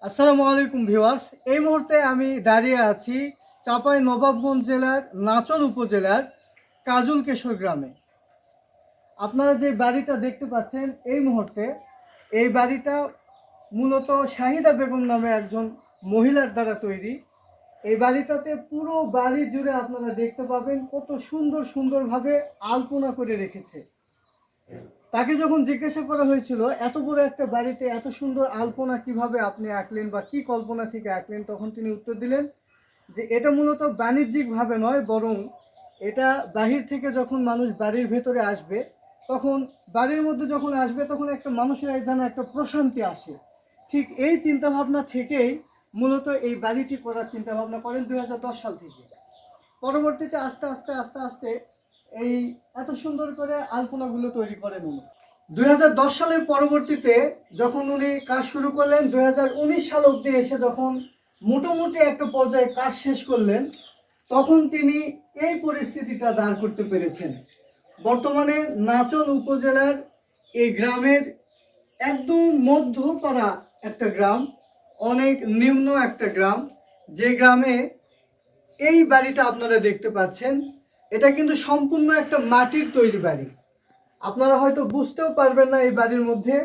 আসসালামু আলাইকুম ভিউয়ার্স। এই মুহূর্তে আমি দাঁড়িয়ে আছি চাঁপাই নবাবগঞ্জ জেলার নাচল উপজেলার কাজল কেশর গ্রামে। আপনারা যে বাড়িটা দেখতে পাচ্ছেন এই মুহূর্তে, এই বাড়িটা মূলত শাহিদা বেগম নামে একজন মহিলার দ্বারা তৈরি। এই বাড়িটাতে পুরো বাড়ি জুড়ে আপনারা দেখতে পাবেন কত সুন্দরভাবে আলপনা করে রেখেছে। তাকে যখন জিজ্ঞাসা করা হয়েছিল এত বড় একটা বাড়িতে এত সুন্দর আলপনা কিভাবে আপনি আঁকলেন বা কি কল্পনা থেকে আঁকলেন, তখন তিনি উত্তর দিলেন যে এটা মূলত বাণিজ্যিকভাবে নয়, বরং এটা বাহির থেকে যখন মানুষ বাড়ির ভেতরে আসবে, তখন বাড়ির মধ্যে যখন আসবে তখন একটা মানুষের যেন একটা প্রশান্তি আসে। ঠিক এই চিন্তাভাবনা থেকেই মূলত এই বাড়িটি করার চিন্তাভাবনা করেন 2010 সাল থেকে। পরবর্তীতে আস্তে আস্তে এই এত সুন্দর করে আলপনাগুলো তৈরি করেন উনি। 2010 সালের পরবর্তীতে যখন উনি কাজ শুরু করলেন, 2019 সাল অবধি এসে যখন মোটামুটি একটা পর্যায়ে কাজ শেষ করলেন, তখন তিনি এই পরিস্থিতিটা দাঁড় করতে পেরেছেন। বর্তমানে নাচল উপজেলার এই গ্রামের একদম মধ্যপাড়া একটা গ্রাম, অনেক নিম্ন একটা গ্রাম, যে গ্রামে এই বাড়িটা আপনারা দেখতে পাচ্ছেন, এটা কিন্তু সম্পূর্ণ একটা মাটির তৈরি বাড়ি। আপনারা হয়তো বুঝতেও পারবেন না এই বাড়ির মধ্যে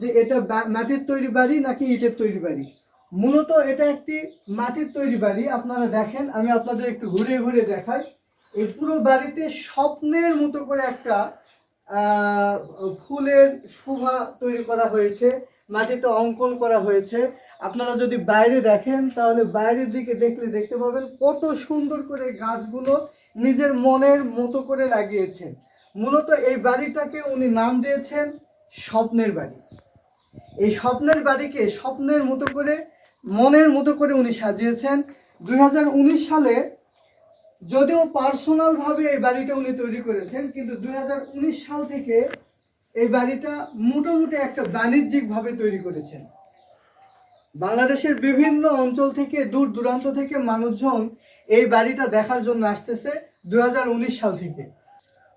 যে এটা মাটির তৈরি বাড়ি নাকি ইটের তৈরি বাড়ি। মূলত এটা একটি মাটির তৈরি বাড়ি। আপনারা দেখেন, আমি আপনাদের একটু ঘুরে ঘুরে দেখাই। এই পুরো বাড়িতে স্বপ্নের মতো করে একটা ফুলের শোভা তৈরি করা হয়েছে, মাটিতে অঙ্কন করা হয়েছে। আপনারা যদি বাইরে দেখেন তাহলে বাইরের দিকে দেখতে পাবেন কত সুন্দর করে গাছগুলো নিজের মনের মতো করে লাগিয়েছেন। মূলত এই বাড়িটাকে উনি নাম দিয়েছেন স্বপ্নের বাড়ি। এই স্বপ্নের বাড়িকে স্বপ্নের মতো করে মনের মতো করে উনি সাজিয়েছেন। 2019 সালে যদিও পার্সোনালভাবে এই বাড়িটা উনি তৈরি করেছেন, কিন্তু 2019 সাল থেকে এই বাড়িটা মোটামুটি একটা বাণিজ্যিকভাবে তৈরি করেছেন। বাংলাদেশের বিভিন্ন অঞ্চল থেকে দূর দূরান্ত থেকে মানুষজন এই বাড়িটা দেখার জন্য আসতেছে 2019 সাল থেকে।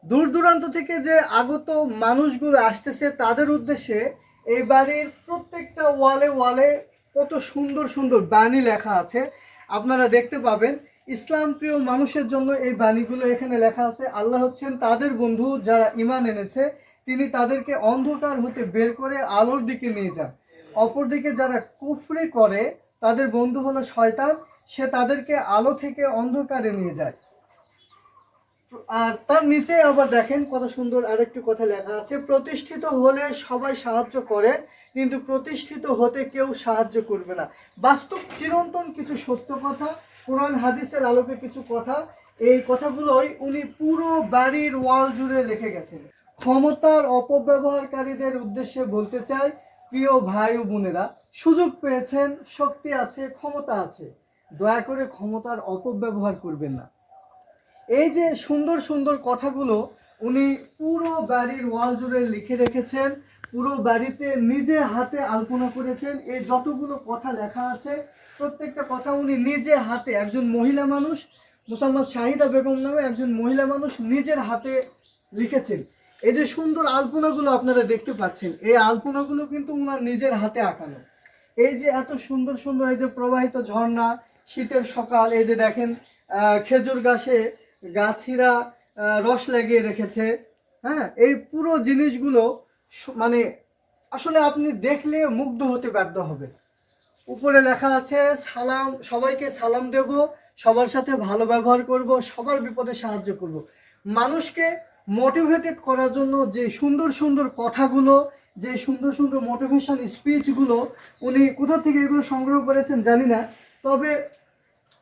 দূর দূরান্ত থেকে যে আগত মানুষগুলো আসতেছে তাদের উদ্দেশ্যে এই বাড়ির প্রত্যেকটা ওয়ালে কত সুন্দর বাণী লেখা আছে। আপনারা দেখতে পাবেন ইসলাম প্রিয় মানুষের জন্য এই বাণীগুলো এখানে লেখা আছে। আল্লাহ হচ্ছেন তাদের বন্ধু যারা ঈমান এনেছে, তিনি তাদেরকে অন্ধকার হতে বের করে আলোর দিকে নিয়ে যান। অপরদিকে যারা কুফরি করে তাদের বন্ধু হলো শয়তান, সে তাদেরকে আলো থেকে অন্ধকারে নিয়ে যায়। আর তার নিচে আবার দেখেন কত সুন্দর আরেকটি কথা লেখা আছে, প্রতিষ্ঠিত হলে সবাই সাহায্য করে, কিন্তু প্রতিষ্ঠিত হতে কেউ সাহায্য করবে না। বাস্তব চিরন্তন কিছু সত্য কথা, কোরআন হাদিসের আলোকে কিছু কথা, এই কথাগুলোই উনি পুরো বাড়ির ওয়াল জুড়ে লিখে গেছেন। ক্ষমতার অপব্যবহারকারীদের উদ্দেশ্যে বলতে চাই, প্রিয় ভাই ও বোনেরা, সুযোগ পেয়েছেন, শক্তি আছে, ক্ষমতা আছে, দয়া করে ক্ষমতার অপব্যবহার করবেন না। এই যে সুন্দর কথাগুলো উনি পুরো বাড়ির ওয়াল জুড়ে লিখে রেখেছেন, পুরো বাড়িতে নিজে হাতে আলপনা করেছেন। এই যতগুলো কথা লেখা আছে প্রত্যেকটা কথা উনি নিজে হাতে, একজন মহিলা মানুষ, মোসাম্মদ শাহিদা বেগম নামে একজন মহিলা মানুষ নিজের হাতে লিখেছেন। এই যে সুন্দর আলপনাগুলো আপনারা দেখতে পাচ্ছেন, এই আলপনাগুলো কিন্তু ওনার নিজের হাতে আঁকানো। এই যে এত সুন্দর এই যে প্রবাহিত ঝর্ণা, শীতের সকাল, এই যে দেখেন খেজুর গাছিরা রস লাগিয়ে রেখেছে। হ্যাঁ, এই পুরো জিনিসগুলো মানে আসলে আপনি দেখলে মুগ্ধ হতে বাধ্য হবে। উপরে লেখা আছে সালাম, সবাইকে সালাম দেব, সবার সাথে ভালো ব্যবহার করব, সবার বিপদে সাহায্য করব। মানুষকে মোটিভেটেড করার জন্য যে সুন্দর কথাগুলো, যে সুন্দর মোটিভেশন স্পিচগুলো উনি কোথা থেকে এগুলো সংগ্রহ করেছেন জানি না, তবে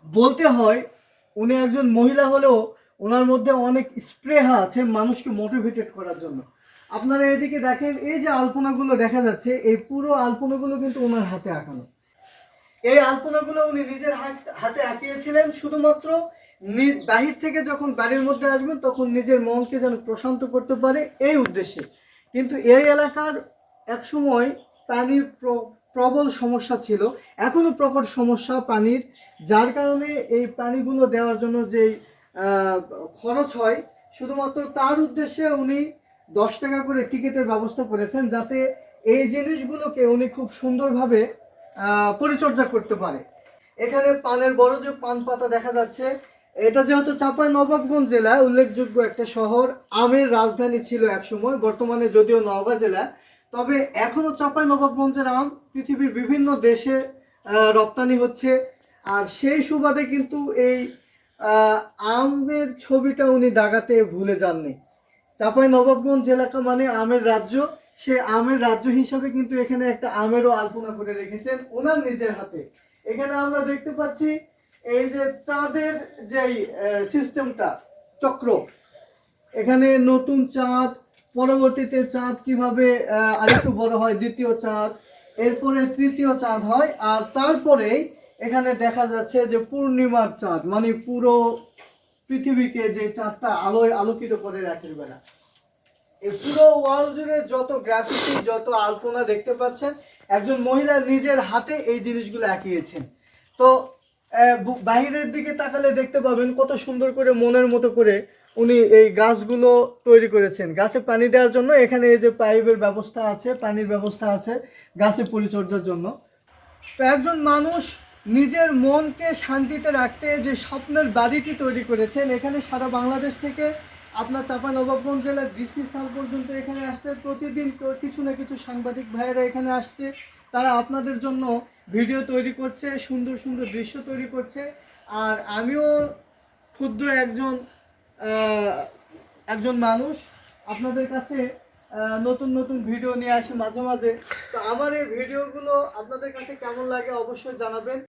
বলতে হয় উনি একজন মহিলা হলেও ওনার মধ্যে অনেক স্পৃহা আছে মানুষকে মোটিভেটেড করার জন্য। আপনারা এদিকে দেখেন, এই যে আলপনাগুলো দেখা যাচ্ছে, এই পুরো আলপনাগুলো কিন্তু ওনার হাতে আঁকানো। এই আলপনাগুলো উনি নিজের হাতে আঁকিয়েছিলেন শুধুমাত্র বাহির থেকে যখন বাড়ির মধ্যে আসবেন তখন নিজের মনকে যেন প্রশান্ত করতে পারে এই উদ্দেশ্যে। কিন্তু এই এলাকার একসময় পানির প্রবল সমস্যা ছিল, এখনো প্রকট সমস্যা পানির, যার কারণে এই পানিগুলো দেওয়ার জন্য যেই খরচ হয়, শুধুমাত্র তার উদ্দেশ্যে উনি 10 টাকা করে টিকিটের ব্যবস্থা করেছেন, যাতে এই জিনিসগুলোকে উনি খুব সুন্দরভাবে পরিচর্যা করতে পারে। এখানে পানের বড় যে পান পাতা দেখা যাচ্ছে, এটা যেহেতু চাঁপাইনবাবগঞ্জ জেলায় উল্লেখযোগ্য একটা শহর, আমের রাজধানী ছিল একসময়, বর্তমানে যদিও নওগাঁ জেলা, তবে এখনো চাঁপাইনবাবগঞ্জের আম পৃথিবীর বিভিন্ন দেশে রপ্তানি হচ্ছে। আর সেই সুবাদে কিন্তু এই আমের ছবিটা উনি দাগাতে ভুলে যাননি। চাঁপাইনবাবগঞ্জ এলাকা মানে আমের রাজ্য, সে আমের রাজ্য হিসাবে কিন্তু এখানে একটা আমেরও আলপনা করে রেখেছেন ওনার নিজের হাতে। এখানে আমরা দেখতে পাচ্ছি এই যে চাঁদের যেই সিস্টেমটা, চক্র, এখানে নতুন চাঁদ, পরবর্তীতে চাঁদ কিভাবে আরেকটু বড় হয়, দ্বিতীয় চাঁদ, এরপরে তৃতীয় চাঁদ হয়, আর তারপরেই এখানে দেখা যাচ্ছে যে পূর্ণিমার চাঁদ, মানে পুরো পৃথিবীকে যে চাঁদটা আলোয় আলোকিত করে রাতের বেলা। এই পুরো ওয়ার্ল্ড জুড়ে যত গ্রাফিটি, যত আলপনা দেখতে পাচ্ছেন, একজন মহিলা নিজের হাতে এই জিনিসগুলো আঁকিয়েছেন। তো বাহিরের দিকে তাকালে দেখতে পাবেন কত সুন্দর করে মনের মতো করে উনি এই গাছগুলো তৈরি করেছেন। গাছে পানি দেওয়ার জন্য এখানে এই যে পাইপের ব্যবস্থা আছে, পানির ব্যবস্থা আছে গাছের পরিচর্যার জন্য। তো একজন মানুষ নিজের মনকে শান্তিতে রাখতে যে স্বপ্নের বাড়িটি তৈরি করেছেন, এখানে সারা বাংলাদেশ থেকে আপনার চাঁপাইনবাবগঞ্জ জেলার ডিসি সাল পর্যন্ত এখানে আসছে। প্রতিদিন কিছু না কিছু সাংবাদিক ভাইয়েরা এখানে আসছে, তারা আপনাদের জন্য ভিডিও তৈরি করছে, সুন্দর সুন্দর দৃশ্য তৈরি করছে। আর আমিও ক্ষুদ্র একজন মানুষ, আপনাদের কাছে নতুন নতুন ভিডিও নিয়ে আসি মাঝে মাঝে। তো আমার এই ভিডিওগুলো আপনাদের কাছে কেমন লাগে অবশ্যই জানাবেন।